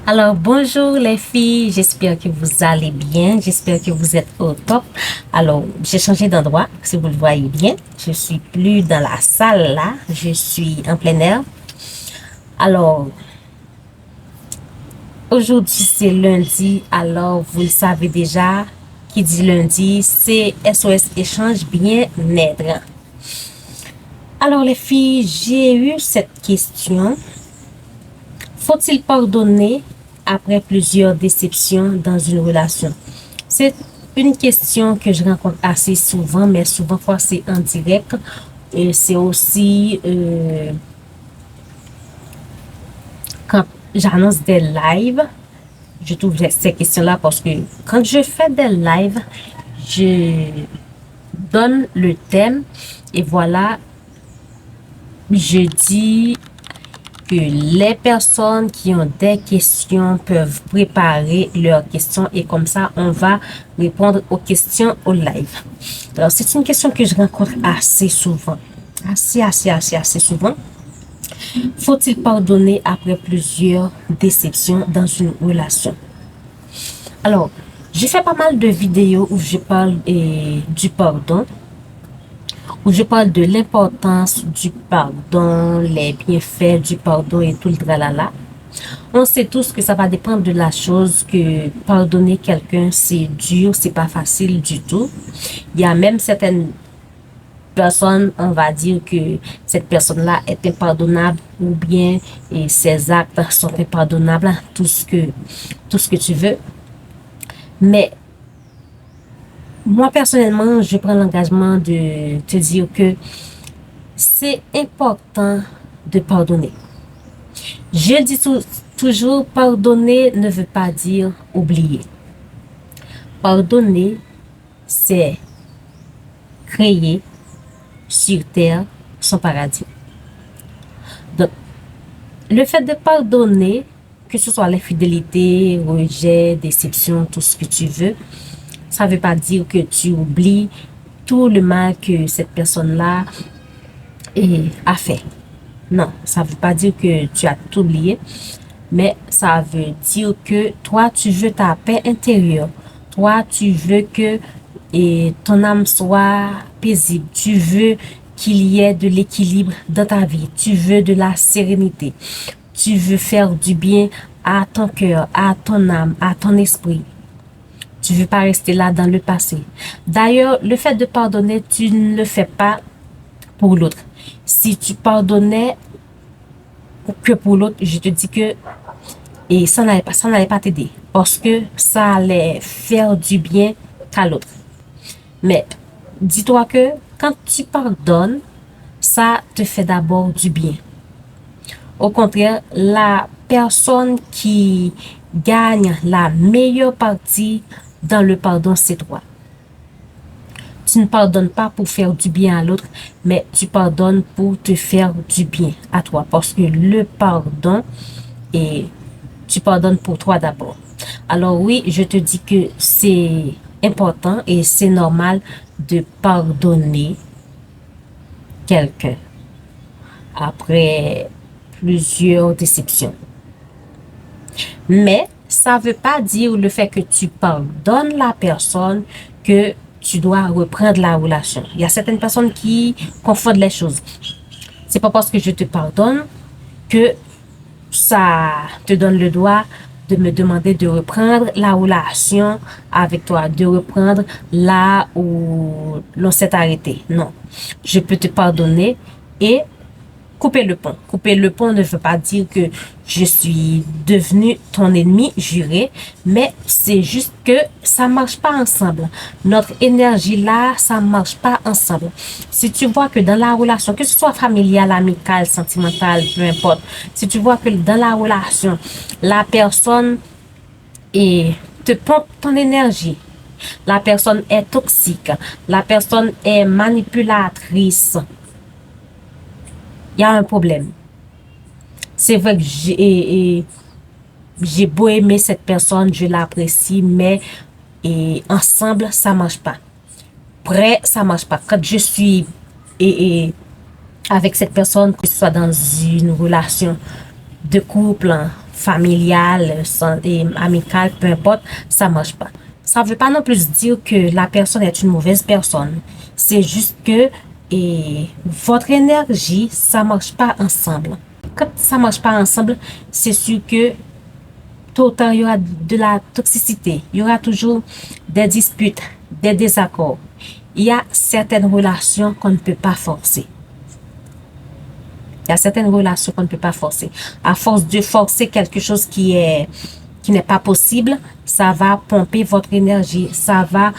Alors, bonjour les filles, j'espère que vous allez bien, j'espère que vous êtes au top. Alors, j'ai changé d'endroit, si vous le voyez bien. Je suis plus dans la salle là, je suis en plein air. Alors, aujourd'hui c'est lundi, alors vous le savez déjà, qui dit lundi, c'est SOS Échange Bien-être. Alors les filles, j'ai eu cette question. Faut-il pardonner après plusieurs déceptions dans une relation? C'est une question que je rencontre assez souvent, mais souvent fois c'est en direct. Et c'est aussi quand j'annonce des lives, je trouve ces questions-là parce que quand je fais des lives, je donne le thème et voilà, je dis que les personnes qui ont des questions peuvent préparer leurs questions et comme ça, on va répondre aux questions au live. Alors, c'est une question que je rencontre assez souvent. Assez souvent. Faut-il pardonner après plusieurs déceptions dans une relation? Alors, j'ai fait pas mal de vidéos où je parle du pardon, où je parle de l'importance du pardon, les bienfaits du pardon et tout le tralala. On sait tous que ça va dépendre de la chose, que pardonner quelqu'un, c'est dur, c'est pas facile du tout. Il y a même certaines personnes, on va dire que cette personne-là est impardonnable ou bien et ses actes sont impardonnables, tout ce que tu veux. Mais moi, personnellement, je prends l'engagement de te dire que c'est important de pardonner. Je dis toujours, pardonner ne veut pas dire oublier. Pardonner, c'est créer sur terre son paradis. Donc, le fait de pardonner, que ce soit l'infidélité, rejet, déception, tout ce que tu veux, ça ne veut pas dire que tu oublies tout le mal que cette personne-là a fait. Non, ça ne veut pas dire que tu as tout oublié, mais ça veut dire que toi, tu veux ta paix intérieure. Toi, tu veux que ton âme soit paisible. Tu veux qu'il y ait de l'équilibre dans ta vie. Tu veux de la sérénité. Tu veux faire du bien à ton cœur, à ton âme, à ton esprit. Tu veux pas rester là dans le passé. D'ailleurs, le fait de pardonner, tu ne le fais pas pour l'autre. Si tu pardonnais que pour l'autre, je te dis que ça n'allait pas t'aider parce que ça allait faire du bien qu'à l'autre. Mais dis-toi que quand tu pardonnes, ça te fait d'abord du bien. Au contraire, la personne qui gagne la meilleure partie dans le pardon, c'est toi. Tu ne pardonnes pas pour faire du bien à l'autre, mais tu pardonnes pour te faire du bien à toi. Parce que le pardon, et tu pardonnes pour toi d'abord. Alors oui, je te dis que c'est important et c'est normal de pardonner quelqu'un après plusieurs déceptions. Mais ça ne veut pas dire le fait que tu pardonnes la personne que tu dois reprendre la relation. Il y a certaines personnes qui confondent les choses. C'est pas parce que je te pardonne que ça te donne le droit de me demander de reprendre la relation avec toi, de reprendre là où l'on s'est arrêté. Non, je peux te pardonner et couper le pont. Couper le pont ne veut pas dire que je suis devenu ton ennemi juré, mais c'est juste que ça marche pas ensemble. Notre énergie là, ça marche pas ensemble. Si tu vois que dans la relation, que ce soit familiale, amicale, sentimentale, peu importe, si tu vois que dans la relation, la personne te pompe ton énergie, la personne est toxique, la personne est manipulatrice, il y a un problème. C'est vrai que j'ai beau aimer cette personne, je l'apprécie, mais ensemble, ça marche pas. Prêt, ça marche pas. Quand je suis avec cette personne, que ce soit dans une relation de couple, hein, familial, et amical, peu importe, ça marche pas. Ça veut pas non plus dire que la personne est une mauvaise personne. C'est juste que votre énergie, ça marche pas ensemble. Quand ça marche pas ensemble, c'est sûr que tôt ou tard, il y aura de la toxicité. Il y aura toujours des disputes, des désaccords. Il y a certaines relations qu'on ne peut pas forcer. Il y a certaines relations qu'on ne peut pas forcer. À force de forcer quelque chose qui n'est pas possible, ça va pomper votre énergie. Ça va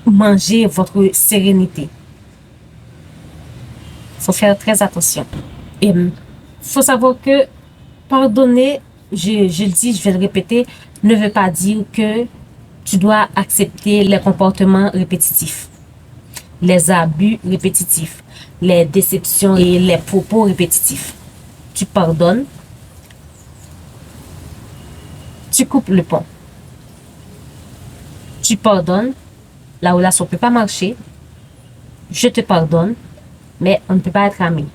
manger votre sérénité. Il faut faire très attention. Et faut savoir que pardonner, je le dis, je vais le répéter, ne veut pas dire que tu dois accepter les comportements répétitifs, les abus répétitifs, les déceptions et les propos répétitifs. Tu pardonnes, tu coupes le pont. Tu pardonnes, la relation ne peut pas marcher. Je te pardonne, mais on ne peut pas être amis.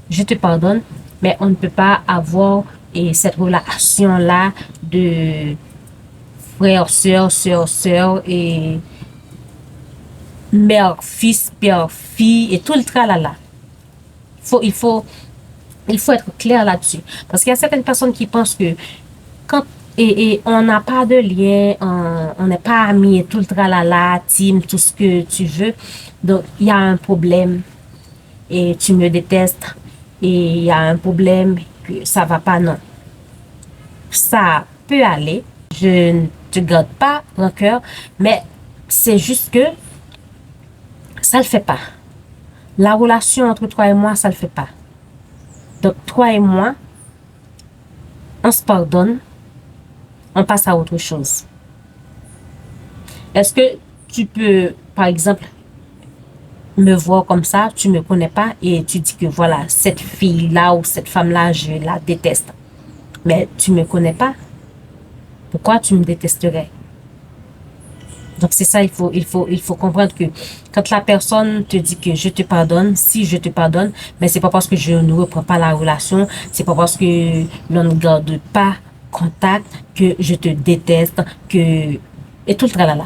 Je te pardonne, mais on ne peut pas avoir cette relation-là de frère, sœur et mère, fils, père, fille et tout le tralala. Il faut être clair là-dessus. Parce qu'il y a certaines personnes qui pensent que quand on n'a pas de lien, on n'est pas amis et tout le tralala, team, tout ce que tu veux. Donc, il y a un problème et tu me détestes et il y a un problème que ça va pas, non. Ça peut aller. Je ne te garde pas rancœur, mais c'est juste que ça le fait pas. La relation entre toi et moi, ça le fait pas. Donc, toi et moi, on se pardonne, on passe à autre chose. Est-ce que tu peux, par exemple, me voir comme ça, tu me connais pas et tu dis que voilà, cette fille-là ou cette femme-là, je la déteste. Mais tu me connais pas. Pourquoi tu me détesterais? Donc c'est ça, il faut comprendre que quand la personne te dit que je te pardonne, si je te pardonne, mais c'est pas parce que je ne reprends pas la relation, c'est pas parce que l'on ne garde pas contact que je te déteste, et tout le tralala.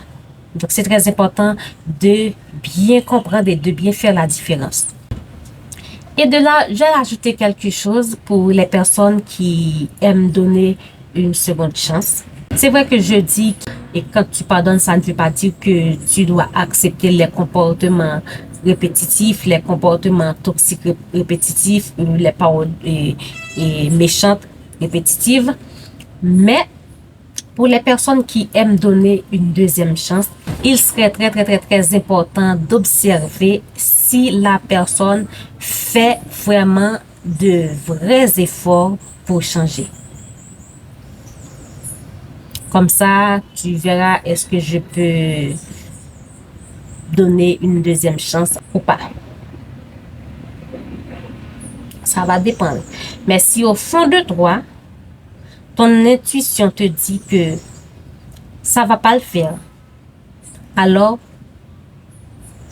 Donc c'est très important de bien comprendre et de bien faire la différence. Et de là, je vais ajouter quelque chose pour les personnes qui aiment donner une seconde chance. C'est vrai que je dis, et quand tu pardonnes, ça ne veut pas dire que tu dois accepter les comportements répétitifs, les comportements toxiques répétitifs, les paroles méchantes répétitives. Mais pour les personnes qui aiment donner une deuxième chance, il serait très important d'observer si la personne fait vraiment de vrais efforts pour changer. Comme ça, tu verras est-ce que je peux donner une deuxième chance ou pas. Ça va dépendre. Mais si au fond de toi, ton intuition te dit que ça va pas le faire, alors,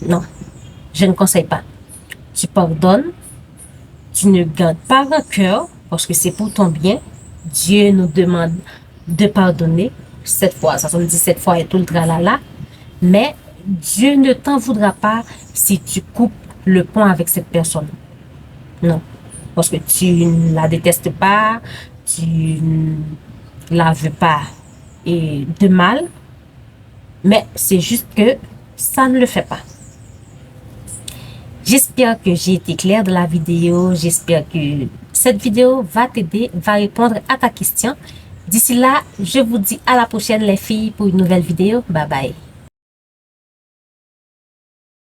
non, je ne conseille pas. Tu pardonnes, tu ne gardes pas rancœur, parce que c'est pour ton bien. Dieu nous demande de pardonner 7 fois, 77 fois et tout le tralala. Mais Dieu ne t'en voudra pas si tu coupes le pont avec cette personne. Non, parce que tu ne la détestes pas, tu ne la veux pas et de mal, mais c'est juste que ça ne le fait pas. J'espère que j'ai été claire dans la vidéo. J'espère que cette vidéo va t'aider, va répondre à ta question. D'ici là, je vous dis à la prochaine les filles pour une nouvelle vidéo. Bye bye.